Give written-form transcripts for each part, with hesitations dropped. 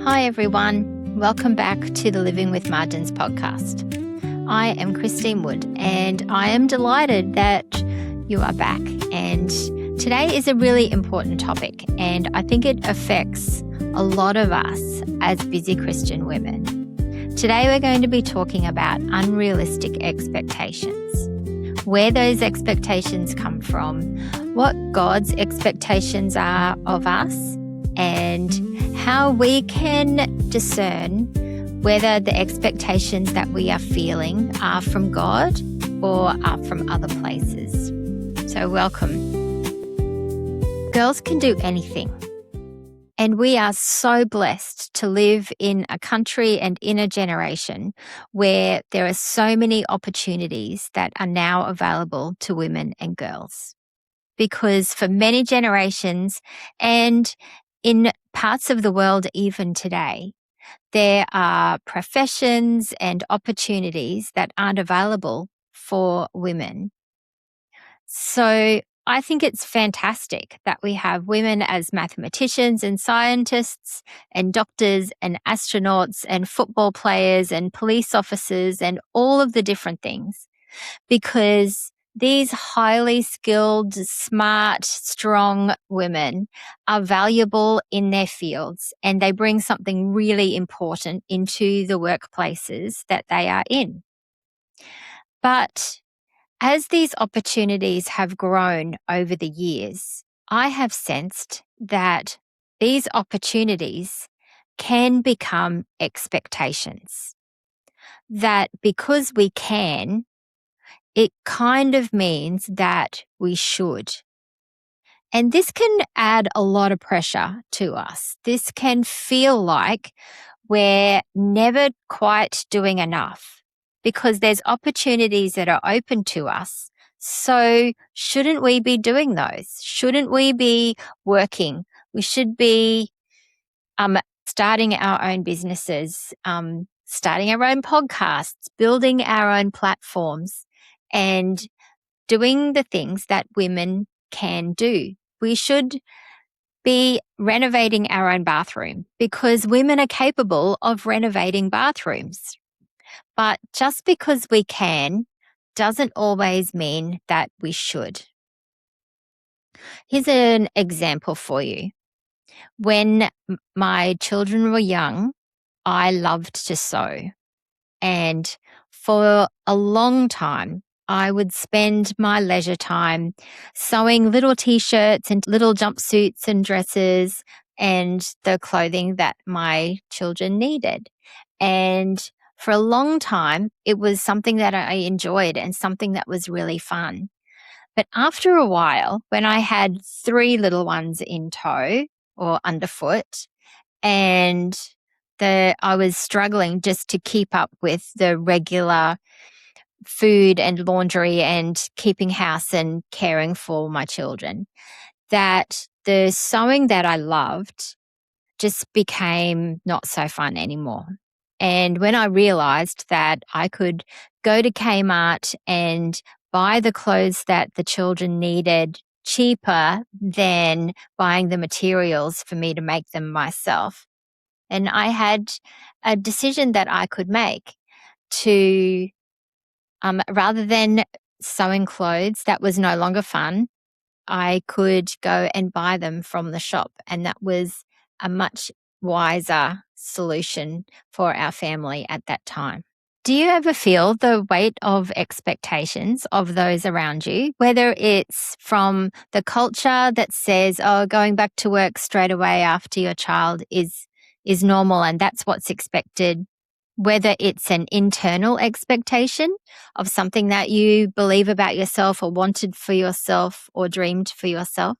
Hi everyone, welcome back to the Living with Margins podcast. I am Christine Wood and I am delighted that you are back. And today is a really important topic and I think it affects a lot of us as busy Christian women. Today we're going to be talking about unrealistic expectations, where those expectations come from, what God's expectations are of us, and how we can discern whether the expectations that we are feeling are from God or are from other places. So welcome. Girls can do anything. And we are so blessed to live in a country and in a generation where there are so many opportunities that are now available to women and girls. Because for many generations and in parts of the world even today, there are professions and opportunities that aren't available for women. So I think it's fantastic that we have women as mathematicians and scientists and doctors and astronauts and football players and police officers and all of the different things, because these highly skilled, smart, strong women are valuable in their fields and they bring something really important into the workplaces that they are in. But as these opportunities have grown over the years, I have sensed that these opportunities can become expectations. That because we can, it kind of means that we should. And this can add a lot of pressure to us. This can feel like we're never quite doing enough because there's opportunities that are open to us. So shouldn't we be doing those? Shouldn't we be working? We should be starting our own businesses, starting our own podcasts, building our own platforms, and doing the things that women can do. We should be renovating our own bathroom because women are capable of renovating bathrooms. But just because we can doesn't always mean that we should. Here's an example for you. When my children were young, I loved to sew. And for a long time, I would spend my leisure time sewing little t-shirts and little jumpsuits and dresses and the clothing that my children needed. And for a long time, it was something that I enjoyed and something that was really fun. But after a while, when I had 3 little ones in tow or underfoot, and I was struggling just to keep up with the regular food and laundry and keeping house and caring for my children, that the sewing that I loved just became not so fun anymore. And when I realized that I could go to Kmart and buy the clothes that the children needed cheaper than buying the materials for me to make them myself, and I had a decision that I could make to, rather than sewing clothes that was no longer fun, I could go and buy them from the shop. And that was a much wiser solution for our family at that time. Do you ever feel the weight of expectations of those around you, whether it's from the culture that says, oh, going back to work straight away after your child is normal and that's what's expected, whether it's an internal expectation of something that you believe about yourself or wanted for yourself or dreamed for yourself,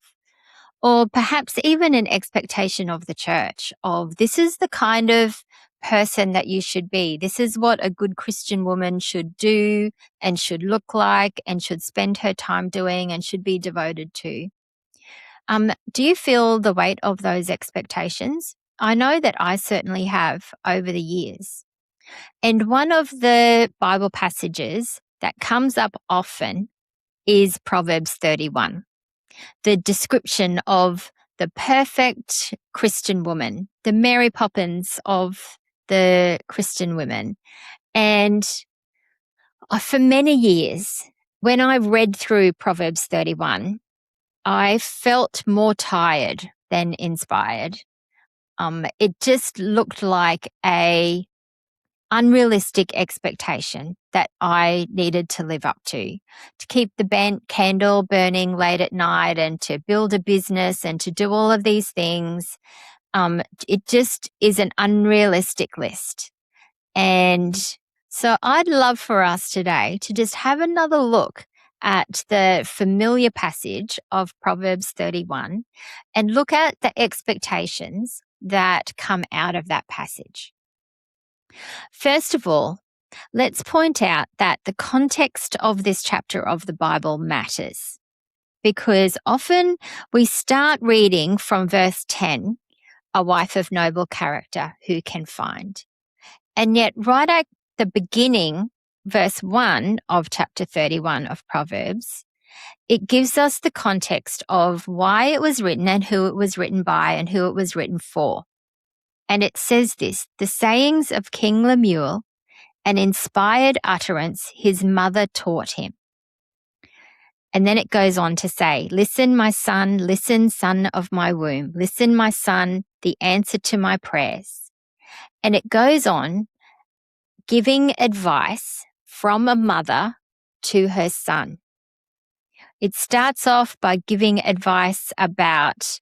or perhaps even an expectation of the church of this is the kind of person that you should be. This is what a good Christian woman should do and should look like and should spend her time doing and should be devoted to. Do you feel the weight of those expectations? I know that I certainly have over the years. And one of the Bible passages that comes up often is Proverbs 31, the description of the perfect Christian woman, the Mary Poppins of the Christian women. And for many years, when I read through Proverbs 31, I felt more tired than inspired. It just looked like a unrealistic expectation that I needed to live up to keep the candle burning late at night and to build a business and to do all of these things. It just is an unrealistic list. And so I'd love for us today to just have another look at the familiar passage of Proverbs 31 and look at the expectations that come out of that passage. First of all, let's point out that the context of this chapter of the Bible matters, because often we start reading from verse 10, a wife of noble character who can find. And yet right at the beginning, verse 1 of chapter 31 of Proverbs, it gives us the context of why it was written and who it was written by and who it was written for. And it says this, the sayings of King Lemuel, an inspired utterance his mother taught him. And then it goes on to say, listen, my son, listen, son of my womb. Listen, my son, the answer to my prayers. And it goes on giving advice from a mother to her son. It starts off by giving advice about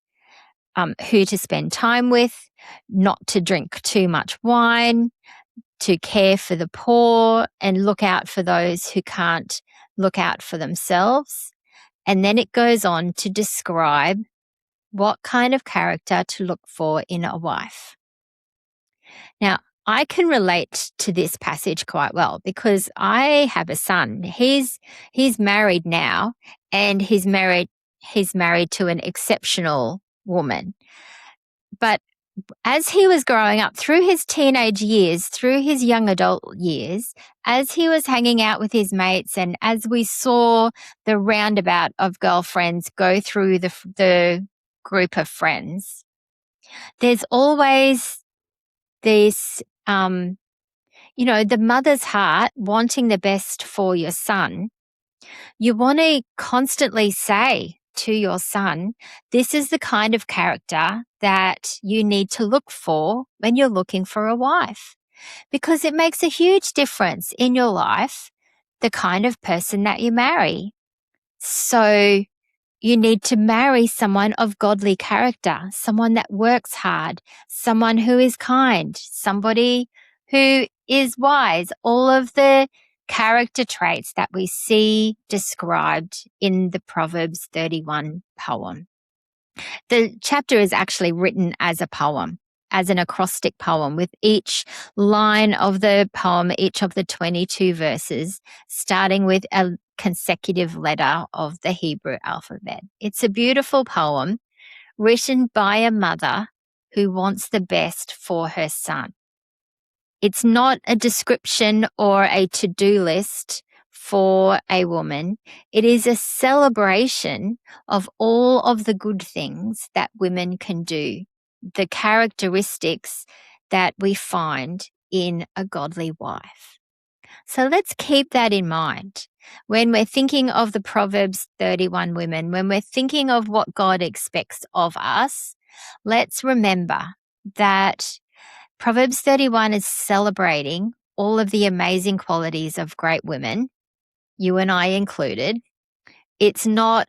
who to spend time with, not to drink too much wine, to care for the poor and look out for those who can't look out for themselves. And then it goes on to describe what kind of character to look for in a wife. Now, I can relate to this passage quite well because I have a son. He's married now, and he's married to an exceptional woman. But as he was growing up, through his teenage years, through his young adult years, as he was hanging out with his mates and as we saw the roundabout of girlfriends go through the group of friends, there's always this, the mother's heart wanting the best for your son. You want to constantly say to your son, this is the kind of character that you need to look for when you're looking for a wife, because it makes a huge difference in your life, the kind of person that you marry. So you need to marry someone of godly character, someone that works hard, someone who is kind, somebody who is wise, all of the character traits that we see described in the Proverbs 31 poem. The chapter is actually written as a poem, as an acrostic poem, with each line of the poem, each of the 22 verses, starting with a consecutive letter of the Hebrew alphabet. It's a beautiful poem written by a mother who wants the best for her son. It's not a description or a to-do list for a woman. It is a celebration of all of the good things that women can do, the characteristics that we find in a godly wife. So let's keep that in mind when we're thinking of the Proverbs 31 women, when we're thinking of what God expects of us. Let's remember that Proverbs 31 is celebrating all of the amazing qualities of great women, you and I included. It's not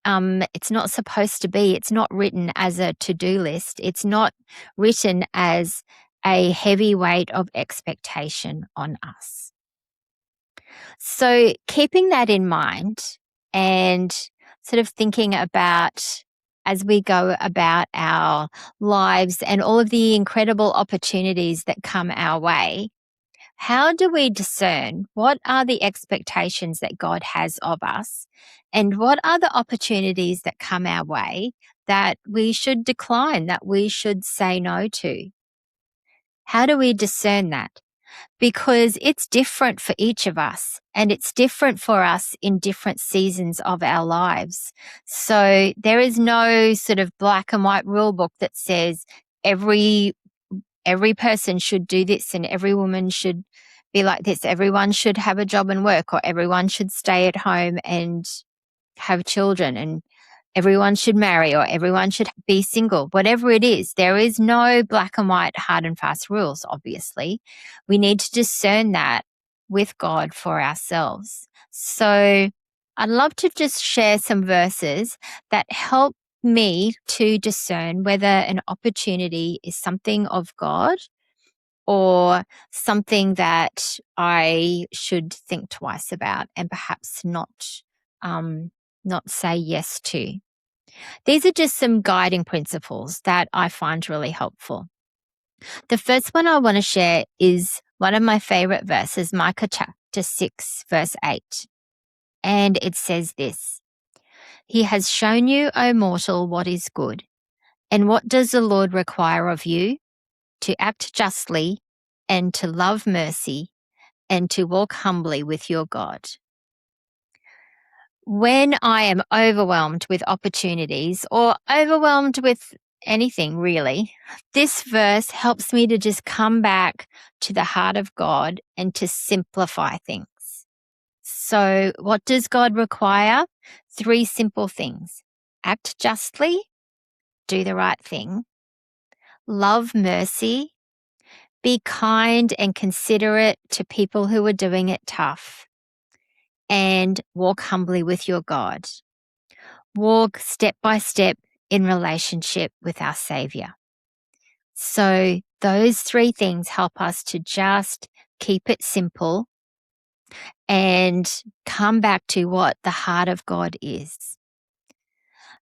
supposed to be. It's not written as a to-do list. It's not written as a heavy weight of expectation on us. So keeping that in mind and sort of thinking about, as we go about our lives and all of the incredible opportunities that come our way, how do we discern what are the expectations that God has of us and what are the opportunities that come our way that we should decline, that we should say no to? How do we discern that? because it's different for each of us and it's different for us in different seasons of our lives. So there is no sort of black and white rule book that says every person should do this and every woman should be like this. Everyone should have a job and work, or everyone should stay at home and have children, and everyone should marry, or everyone should be single. Whatever it is, there is no black and white, hard and fast rules, obviously. We need to discern that with God for ourselves. So I'd love to just share some verses that help me to discern whether an opportunity is something of God or something that I should think twice about and perhaps not say yes to. These are just some guiding principles that I find really helpful. The first one I want to share is one of my favorite verses, Micah chapter 6, verse 8. And it says this: "He has shown you, O mortal, what is good. And what does the Lord require of you? To act justly and to love mercy and to walk humbly with your God." When I am overwhelmed with opportunities or overwhelmed with anything really, this verse helps me to just come back to the heart of God and to simplify things. So what does God require? 3 simple things: act justly, do the right thing, love mercy, be kind and considerate to people who are doing it tough, and walk humbly with your God. Walk step by step in relationship with our Savior. So those 3 things help us to just keep it simple and come back to what the heart of God is.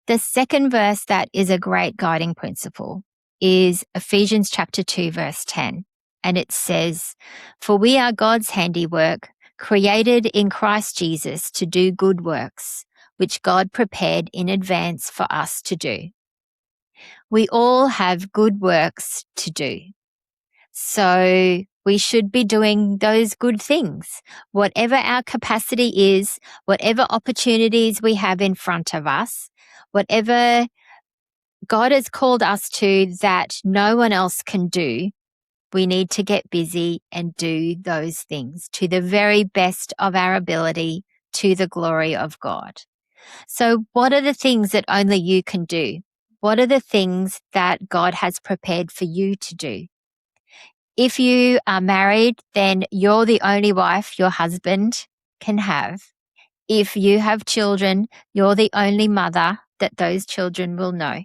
The second verse that is a great guiding principle is Ephesians chapter 2, verse 10. And it says, "For we are God's handiwork, created in Christ Jesus to do good works, which God prepared in advance for us to do." We all have good works to do. So we should be doing those good things. Whatever our capacity is, whatever opportunities we have in front of us, whatever God has called us to that no one else can do, we need to get busy and do those things to the very best of our ability, to the glory of God. So what are the things that only you can do? What are the things that God has prepared for you to do? If you are married, then you're the only wife your husband can have. If you have children, you're the only mother that those children will know.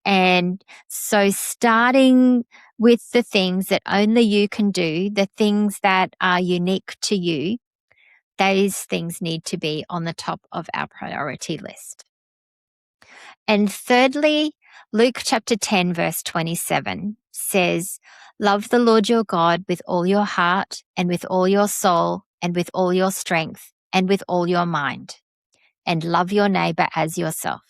And so starting with the things that only you can do, the things that are unique to you, those things need to be on the top of our priority list. And thirdly, Luke chapter 10, verse 27 says, "Love the Lord your God with all your heart and with all your soul and with all your strength and with all your mind, and love your neighbor as yourself."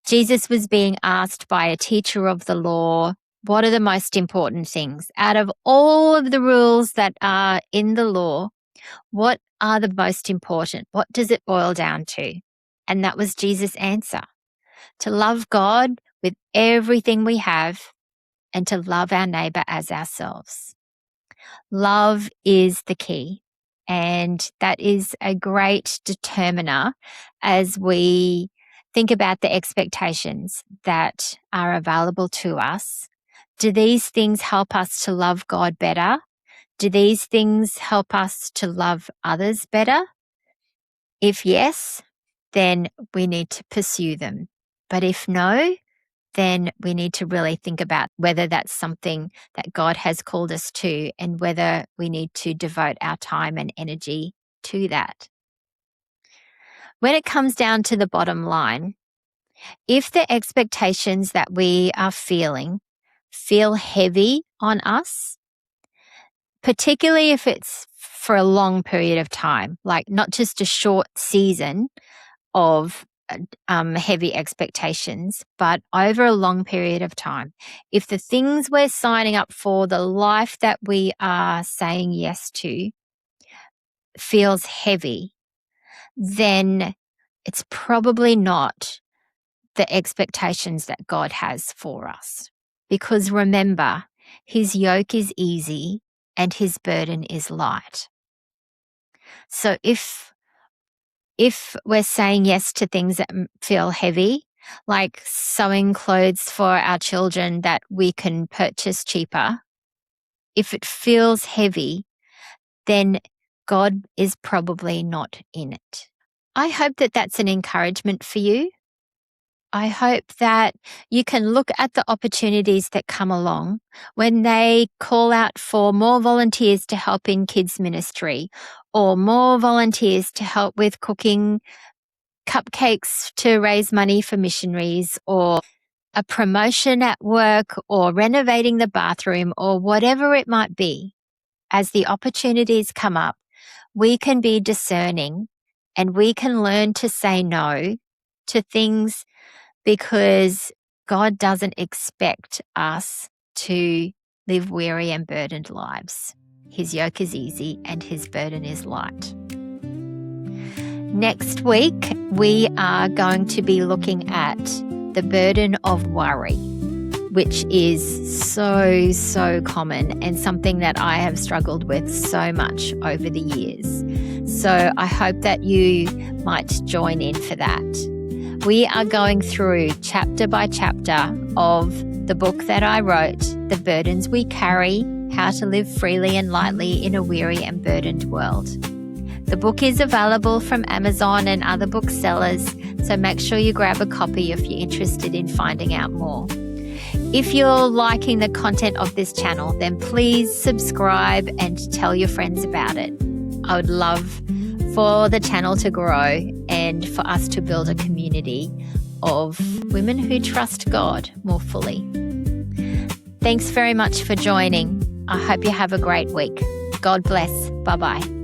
Jesus was being asked by a teacher of the law, what are the most important things? Out of all of the rules that are in the law, what are the most important? What does it boil down to? And that was Jesus' answer: to love God with everything we have and to love our neighbor as ourselves. Love is the key. And that is a great determiner as we think about the expectations that are available to us. Do these things help us to love God better? Do these things help us to love others better? If yes, then we need to pursue them. But if no, then we need to really think about whether that's something that God has called us to and whether we need to devote our time and energy to that. When it comes down to the bottom line, if the expectations that we are feeling feel heavy on us, particularly if it's for a long period of time, like not just a short season of heavy expectations, but over a long period of time, if the things we're signing up for, the life that we are saying yes to, feels heavy, then it's probably not the expectations that God has for us. Because remember, his yoke is easy and his burden is light. So if we're saying yes to things that feel heavy, like sewing clothes for our children that we can purchase cheaper, if it feels heavy, then God is probably not in it. I hope that that's an encouragement for you. I hope that you can look at the opportunities that come along when they call out for more volunteers to help in kids ministry, or more volunteers to help with cooking cupcakes to raise money for missionaries, or a promotion at work, or renovating the bathroom, or whatever it might be. As the opportunities come up, we can be discerning and we can learn to say no to things, because God doesn't expect us to live weary and burdened lives. His yoke is easy and his burden is light. Next week, we are going to be looking at the burden of worry, which is so common and something that I have struggled with so much over the years. So I hope that you might join in for that. We are going through chapter by chapter of the book that I wrote, The Burdens We Carry, How to Live Freely and Lightly in a Weary and Burdened World. The book is available from Amazon and other booksellers, so make sure you grab a copy if you're interested in finding out more. If you're liking the content of this channel, then please subscribe and tell your friends about it. I would love for the channel to grow and for us to build a community of women who trust God more fully. Thanks very much for joining. I hope you have a great week. God bless. Bye-bye.